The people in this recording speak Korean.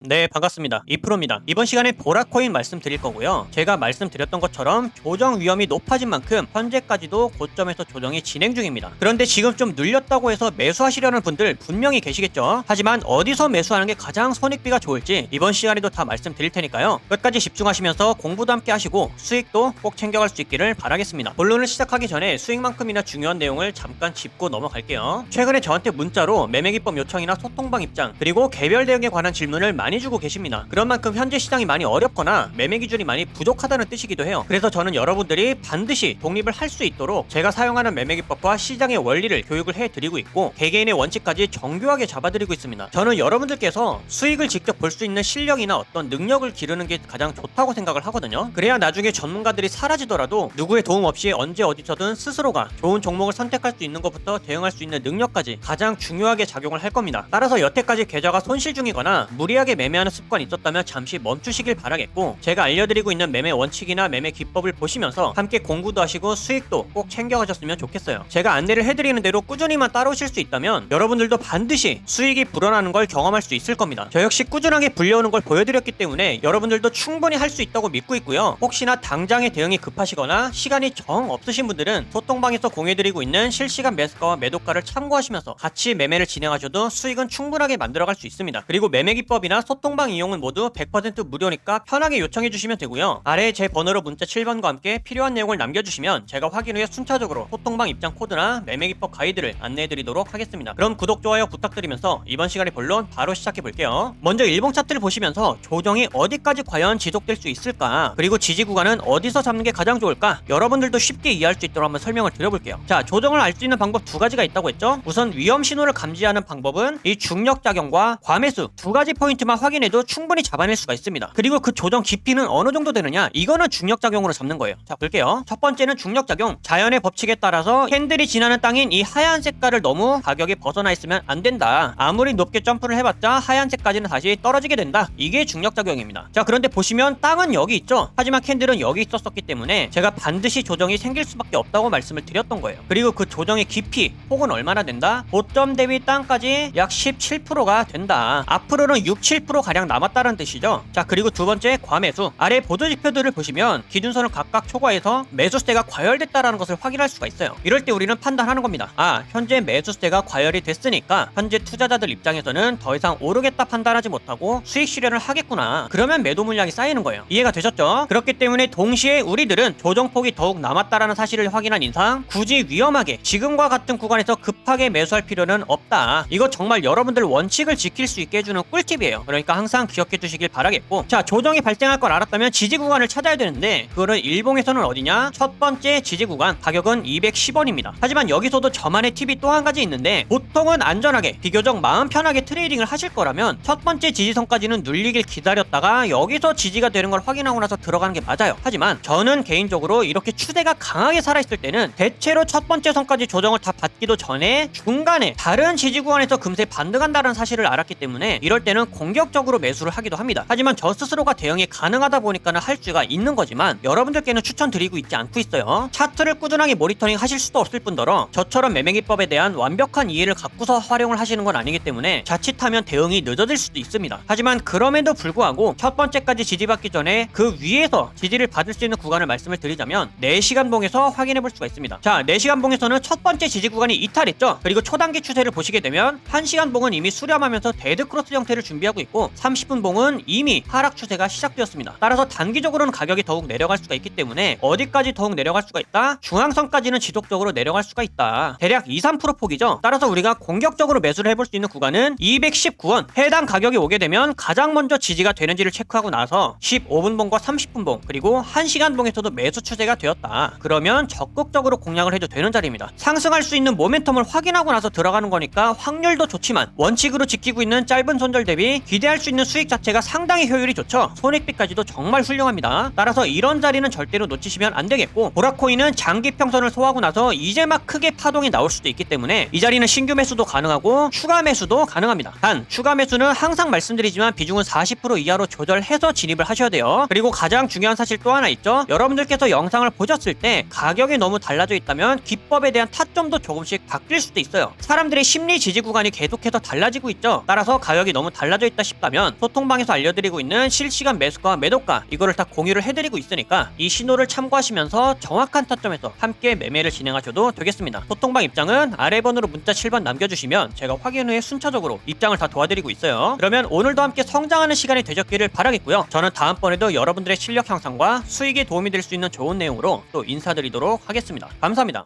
네, 반갑습니다. 이프로입니다. 이번 시간에 보라코인 말씀드릴 거고요. 제가 말씀드렸던 것처럼 조정 위험이 높아진 만큼 현재까지도 고점에서 조정이 진행 중입니다. 그런데 지금 좀 눌렸다고 해서 매수하시려는 분들 분명히 계시겠죠. 하지만 어디서 매수하는 게 가장 손익비가 좋을지 이번 시간에도 다 말씀드릴 테니까요. 끝까지 집중하시면서 공부도 함께 하시고 수익도 꼭 챙겨갈 수 있기를 바라겠습니다. 본론을 시작하기 전에 수익만큼이나 중요한 내용을 잠깐 짚고 넘어갈게요. 최근에 저한테 문자로 매매기법 요청이나 소통방 입장 그리고 개별 대응에 관한 질문을 많이 주고 계십니다. 그런 만큼 현재 시장이 많이 어렵거나 매매 기준이 많이 부족하다는 뜻이기도 해요. 그래서 저는 여러분들이 반드시 독립을 할 수 있도록 제가 사용하는 매매 기법과 시장의 원리를 교육을 해드리고 있고 개개인의 원칙까지 정교하게 잡아드리고 있습니다. 저는 여러분들께서 수익을 직접 볼 수 있는 실력이나 어떤 능력을 기르는 게 가장 좋다고 생각을 하거든요. 그래야 나중에 전문가들이 사라지더라도 누구의 도움 없이 언제 어디서든 스스로가 좋은 종목을 선택할 수 있는 것부터 대응할 수 있는 능력까지 가장 중요하게 작용을 할 겁니다. 따라서 여태까지 계좌가 손실 중이거나 무리하게 매매하는 습관이 있었다면 잠시 멈추시길 바라겠고 제가 알려드리고 있는 매매 원칙이나 매매 기법을 보시면서 함께 공부도 하시고 수익도 꼭 챙겨가셨으면 좋겠어요. 제가 안내를 해드리는 대로 꾸준히만 따라오실 수 있다면 여러분들도 반드시 수익이 불어나는 걸 경험할 수 있을 겁니다. 저 역시 꾸준하게 불려오는 걸 보여드렸기 때문에 여러분들도 충분히 할 수 있다고 믿고 있고요. 혹시나 당장의 대응이 급하시거나 시간이 정 없으신 분들은 소통방에서 공유해드리고 있는 실시간 매수가와 매도가를 참고하시면서 같이 매매를 진행하셔도 수익은 충분하게 만들어갈 수 있습니다. 그리고 매매 기법이나 소통방 이용은 모두 100% 무료니까 편하게 요청해 주시면 되고요. 아래에 제 번호로 문자 7번과 함께 필요한 내용을 남겨주시면 제가 확인 후에 순차적으로 소통방 입장 코드나 매매 기법 가이드를 안내해 드리도록 하겠습니다. 그럼 구독, 좋아요 부탁드리면서 이번 시간의 본론 바로 시작해 볼게요. 먼저 일봉 차트를 보시면서 조정이 어디까지 과연 지속될 수 있을까, 그리고 지지 구간은 어디서 잡는 게 가장 좋을까, 여러분들도 쉽게 이해할 수 있도록 한번 설명을 드려볼게요. 자, 조정을 알 수 있는 방법 두 가지가 있다고 했죠. 우선 위험 신호를 감지하는 방법은 이 중력작용과 과매수 두 가지 포인트만 확인해도 충분히 잡아낼 수가 있습니다. 그리고 그 조정 깊이는 어느 정도 되느냐, 이거는 중력작용으로 잡는 거예요. 자, 볼게요. 첫 번째는 중력작용. 자연의 법칙에 따라서 캔들이 지나는 땅인 이 하얀 색깔을 너무 가격이 벗어나 있으면 안 된다. 아무리 높게 점프를 해봤자 하얀색까지는 다시 떨어지게 된다. 이게 중력작용입니다. 자, 그런데 보시면 땅은 여기 있죠. 하지만 캔들은 여기 있었기 때문에 제가 반드시 조정이 생길 수밖에 없다고 말씀을 드렸던 거예요. 그리고 그 조정의 깊이 폭은 얼마나 된다? 고점 대비 땅까지 약 17%가 된다. 앞으로는 6, 7% 가량 남았다는 뜻이죠. 자, 그리고 두 번째, 과매수. 아래 보도지표들을 보시면 기준선을 각각 초과해서 매수세가 과열됐다라는 것을 확인할 수가 있어요. 이럴 때 우리는 판단하는 겁니다. 아, 현재 매수세가 과열이 됐으니까 현재 투자자들 입장에서는 더 이상 오르겠다 판단하지 못하고 수익 실현을 하겠구나. 그러면 매도 물량이 쌓이는 거예요. 이해가 되셨죠? 그렇기 때문에 동시에 우리들은 조정폭이 더욱 남았다라는 사실을 확인한 인상 굳이 위험하게 지금과 같은 구간에서 급하게 매수할 필요는 없다. 이거 정말 여러분들 원칙을 지킬 수 있게 해주는 꿀팁이에요. 그러니까 항상 기억해 두시길 바라겠고, 자, 조정이 발생할 걸 알았다면 지지 구간을 찾아야 되는데 그거는 일봉에서는 어디냐? 첫 번째 지지 구간 가격은 210원입니다. 하지만 여기서도 저만의 팁이 또 한 가지 있는데, 보통은 안전하게 비교적 마음 편하게 트레이딩을 하실 거라면 첫 번째 지지선까지는 눌리길 기다렸다가 여기서 지지가 되는 걸 확인하고 나서 들어가는 게 맞아요. 하지만 저는 개인적으로 이렇게 추세가 강하게 살아있을 때는 대체로 첫 번째 선까지 조정을 다 받기도 전에 중간에 다른 지지 구간에서 금세 반등한다는 사실을 알았기 때문에 이럴 때는 공격적으로 매수를 하기도 합니다. 하지만 저 스스로가 대응이 가능하다 보니까는 할 수가 있는 거지만 여러분들께는 추천드리고 있지 않고 있어요. 차트를 꾸준하게 모니터링 하실 수도 없을 뿐더러 저처럼 매매기법에 대한 완벽한 이해를 갖고서 활용을 하시는 건 아니기 때문에 자칫하면 대응이 늦어질 수도 있습니다. 하지만 그럼에도 불구하고 첫 번째까지 지지받기 전에 그 위에서 지지를 받을 수 있는 구간을 말씀을 드리자면 4시간 봉에서 확인해 볼 수가 있습니다. 자, 4시간 봉에서는 첫 번째 지지 구간이 이탈했죠. 그리고 초단기 추세를 보시게 되면 1시간 봉은 이미 수렴하면서 데드크로스 형태를 준비하고 있고 30분 봉은 이미 하락 추세가 시작되었습니다. 따라서 단기적으로는 가격이 더욱 내려갈 수가 있기 때문에 어디까지 더욱 내려갈 수가 있다? 중앙선까지는 지속적으로 내려갈 수가 있다. 대략 2, 3% 폭이죠. 따라서 우리가 공격적으로 매수를 해볼 수 있는 구간은 219원. 해당 가격이 오게 되면 가장 먼저 지지가 되는지를 체크하고 나서 15분 봉과 30분 봉 그리고 1시간 봉에서도 매수 추세가 되었다. 그러면 적극적으로 공략을 해도 되는 자리입니다. 상승할 수 있는 모멘텀을 확인하고 나서 들어가는 거니까 확률도 좋지만 원칙으로 지키고 있는 짧은 손절 대비 기대할 수 있는 수익 자체가 상당히 효율이 좋죠. 손익비까지도 정말 훌륭합니다. 따라서 이런 자리는 절대로 놓치시면 안 되겠고, 보라코인은 장기 평선을 소화하고 나서 이제 막 크게 파동이 나올 수도 있기 때문에 이 자리는 신규 매수도 가능하고 추가 매수도 가능합니다. 단 추가 매수는 항상 말씀드리지만 비중은 40% 이하로 조절해서 진입을 하셔야 돼요. 그리고 가장 중요한 사실 또 하나 있죠. 여러분들께서 영상을 보셨을 때 가격이 너무 달라져 있다면 기법에 대한 타점도 조금씩 바뀔 수도 있어요. 사람들의 심리 지지 구간이 계속해서 달라지고 있죠. 따라서 가격이 너무 달라져 있다 싶다면 소통방에서 알려드리고 있는 실시간 매수가 매도가 이거를 다 공유를 해드리고 있으니까 이 신호를 참고하시면서 정확한 타점에서 함께 매매를 진행하셔도 되겠습니다. 소통방 입장은 아래 번호로 문자 7번 남겨주시면 제가 확인 후에 순차적으로 입장을 다 도와드리고 있어요. 그러면 오늘도 함께 성장하는 시간이 되셨기를 바라겠고요. 저는 다음번에도 여러분들의 실력 향상과 수익에 도움이 될 수 있는 좋은 내용으로 또 인사드리도록 하겠습니다. 감사합니다.